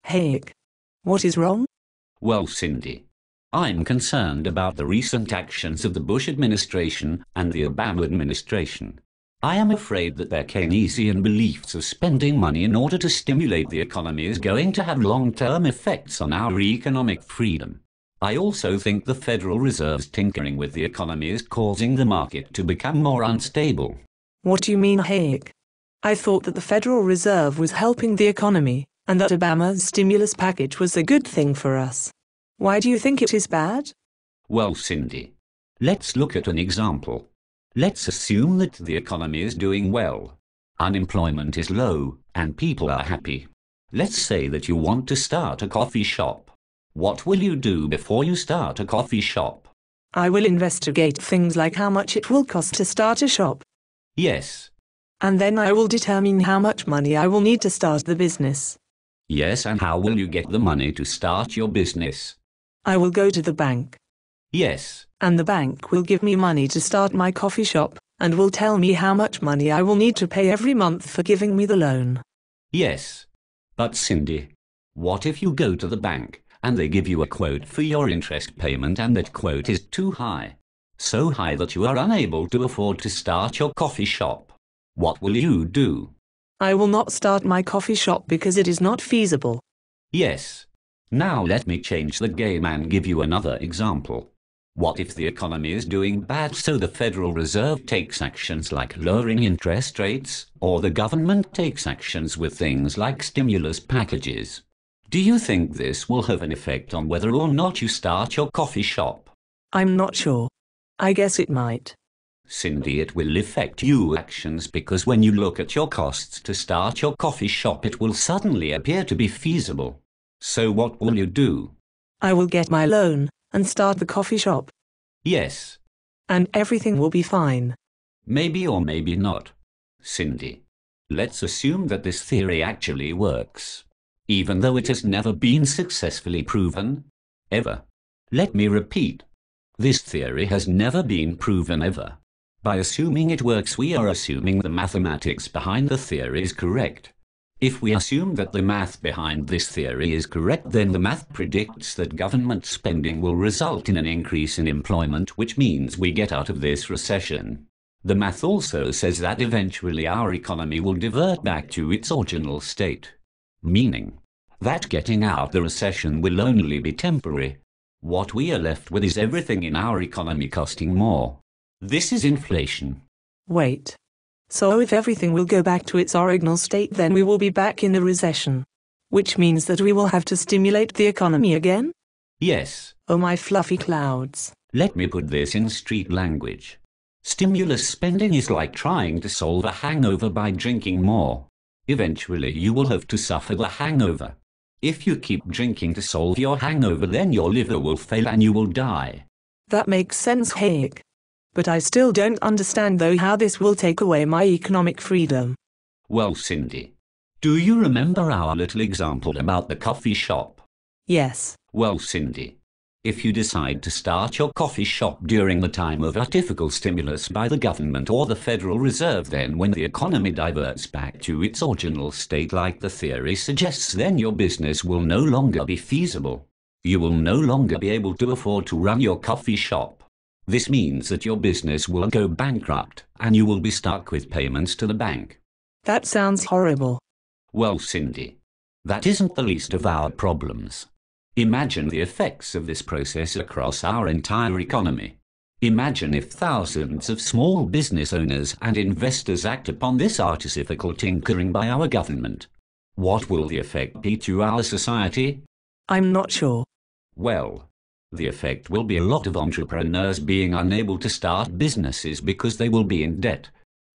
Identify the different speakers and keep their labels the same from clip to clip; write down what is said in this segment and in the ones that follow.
Speaker 1: Hayek. What is wrong?
Speaker 2: Well, Cindy, I'm concerned about the recent actions of the Bush administration and the Obama administration. I am afraid that their Keynesian beliefs of spending money in order to stimulate the economy is going to have long-term effects on our economic freedom. I also think the Federal Reserve's tinkering with the economy is causing the market to become more unstable.
Speaker 1: What do you mean, Hayek? I thought that the Federal Reserve was helping the economy, and that Obama's stimulus package was a good thing for us. Why do you think it is bad?
Speaker 2: Well, Cindy, let's look at an example. Let's assume that the economy is doing well. Unemployment is low, and people are happy. Let's say that you want to start a coffee shop. What will you do before you start a coffee shop?
Speaker 1: I will investigate things like how much it will cost to start a shop.
Speaker 2: Yes.
Speaker 1: And then I will determine how much money I will need to start the business.
Speaker 2: Yes, and how will you get the money to start your business?
Speaker 1: I will go to the bank.
Speaker 2: Yes.
Speaker 1: And the bank will give me money to start my coffee shop, and will tell me how much money I will need to pay every month for giving me the loan.
Speaker 2: Yes. But Cindy, what if you go to the bank, and they give you a quote for your interest payment and that quote is too high? So high that you are unable to afford to start your coffee shop. What will you do?
Speaker 1: I will not start my coffee shop because it is not feasible.
Speaker 2: Yes. Now let me change the game and give you another example. What if the economy is doing bad, so the Federal Reserve takes actions like lowering interest rates, or the government takes actions with things like stimulus packages? Do you think this will have an effect on whether or not you start your coffee shop?
Speaker 1: I'm not sure. I guess it might.
Speaker 2: Cindy, it will affect your actions because when you look at your costs to start your coffee shop, it will suddenly appear to be feasible. So what will you do?
Speaker 1: I will get my loan and start the coffee shop.
Speaker 2: Yes.
Speaker 1: And everything will be fine.
Speaker 2: Maybe or maybe not. Cindy, let's assume that this theory actually works, even though it has never been successfully proven, ever. Let me repeat. This theory has never been proven ever. By assuming it works, we are assuming the mathematics behind the theory is correct. If we assume that the math behind this theory is correct, then the math predicts that government spending will result in an increase in employment, which means we get out of this recession. The math also says that eventually our economy will divert back to its original state, meaning that getting out the recession will only be temporary. What we are left with is everything in our economy costing more. This is inflation.
Speaker 1: Wait. So if everything will go back to its original state, then we will be back in a recession. Which means that we will have to stimulate the economy again?
Speaker 2: Yes.
Speaker 1: Oh my fluffy clouds.
Speaker 2: Let me put this in street language. Stimulus spending is like trying to solve a hangover by drinking more. Eventually you will have to suffer the hangover. If you keep drinking to solve your hangover, then your liver will fail and you will die.
Speaker 1: That makes sense, Hayek. But I still don't understand though how this will take away my economic freedom.
Speaker 2: Well, Cindy, do you remember our little example about the coffee shop?
Speaker 1: Yes.
Speaker 2: Well, Cindy, if you decide to start your coffee shop during the time of artificial stimulus by the government or the Federal Reserve, then when the economy diverts back to its original state like the theory suggests, then your business will no longer be feasible. You will no longer be able to afford to run your coffee shop. This means that your business will go bankrupt and you will be stuck with payments to the bank.
Speaker 1: That sounds horrible.
Speaker 2: Well, Cindy, that isn't the least of our problems. Imagine the effects of this process across our entire economy. Imagine if thousands of small business owners and investors act upon this artificial tinkering by our government. What will the effect be to our society?
Speaker 1: I'm not sure.
Speaker 2: Well, the effect will be a lot of entrepreneurs being unable to start businesses because they will be in debt.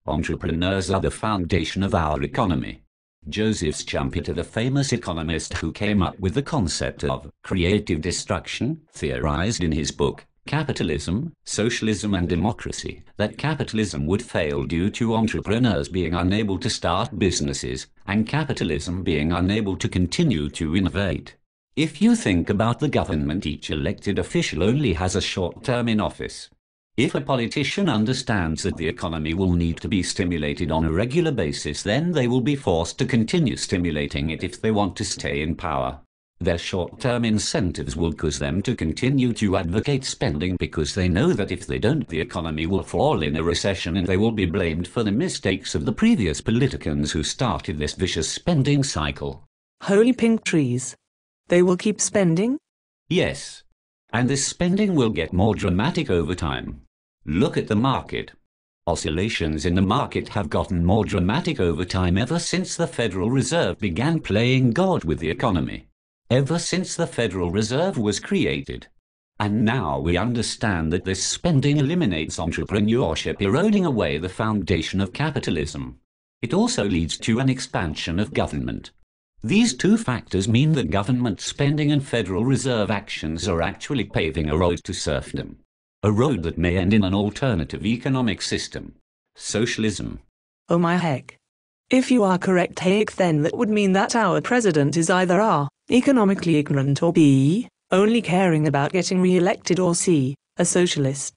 Speaker 2: Entrepreneurs are the foundation of our economy. Joseph Schumpeter, the famous economist who came up with the concept of creative destruction, theorized in his book, Capitalism, Socialism and Democracy, that capitalism would fail due to entrepreneurs being unable to start businesses, and capitalism being unable to continue to innovate. If you think about the government, each elected official only has a short term in office. If a politician understands that the economy will need to be stimulated on a regular basis, then they will be forced to continue stimulating it if they want to stay in power. Their short-term incentives will cause them to continue to advocate spending because they know that if they don't, the economy will fall in a recession and they will be blamed for the mistakes of the previous politicians who started this vicious spending cycle.
Speaker 1: Holy pink trees. They will keep spending?
Speaker 2: Yes. And this spending will get more dramatic over time. Look at the market. Oscillations in the market have gotten more dramatic over time ever since the Federal Reserve began playing God with the economy. Ever since the Federal Reserve was created. And now we understand that this spending eliminates entrepreneurship, eroding away the foundation of capitalism. It also leads to an expansion of government. These two factors mean that government spending and Federal Reserve actions are actually paving a road to serfdom. A road that may end in an alternative economic system. Socialism.
Speaker 1: Oh my heck. If you are correct, Hayek, then that would mean that our president is either A, economically ignorant, or B, only caring about getting re-elected, or C, a socialist.